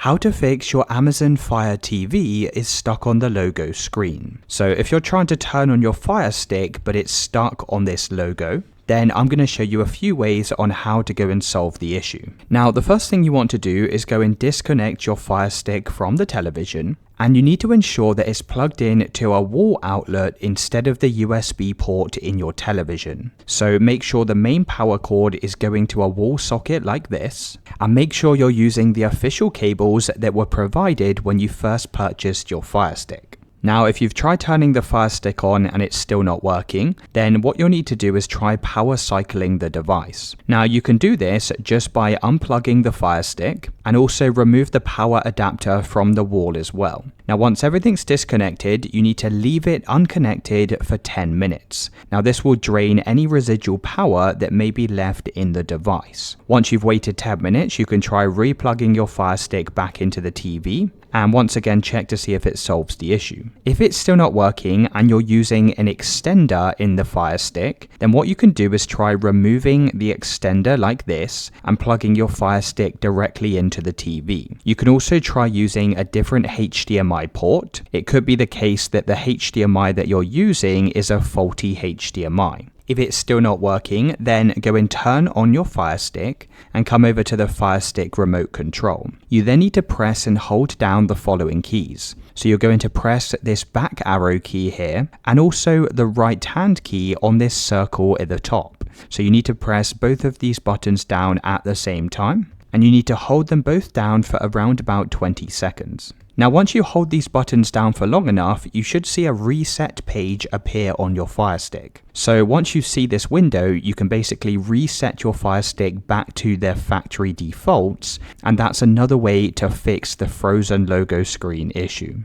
How to fix your Amazon Fire TV is stuck on the logo screen. So if you're trying to turn on your Fire Stick but it's stuck on this logo, then I'm going to show you a few ways on how to go and solve the issue. Now, the first thing you want to do is go and disconnect your Fire Stick from the television, and you need to ensure that it's plugged in to a wall outlet instead of the USB port in your television. So make sure the main power cord is going to a wall socket like this, and make sure you're using the official cables that were provided when you first purchased your Fire Stick. Now, if you've tried turning the Fire Stick on and it's still not working, then what you'll need to do is try power cycling the device. Now, you can do this just by unplugging the Fire Stick and also remove the power adapter from the wall as well. Now, once everything's disconnected, you need to leave it unconnected for 10 minutes. Now, this will drain any residual power that may be left in the device. Once you've waited 10 minutes, you can try replugging your Fire Stick back into the TV, and once again check to see if it solves the issue. If it's still not working and you're using an extender in the Fire Stick, then what you can do is try removing the extender like this and plugging your Fire Stick directly into the TV. You can also try using a different HDMI port. It could be the case that the HDMI that you're using is a faulty HDMI. If it's still not working, then go and turn on your Fire Stick and come over to the Fire Stick remote control. You then need to press and hold down the following keys. So you're going to press this back arrow key here and also the right hand key on this circle at the top. So you need to press both of these buttons down at the same time, and you need to hold them both down for around about 20 seconds. Now, once you hold these buttons down for long enough, you should see a reset page appear on your Fire Stick. So once you see this window, you can basically reset your Fire Stick back to their factory defaults, and that's another way to fix the frozen logo screen issue.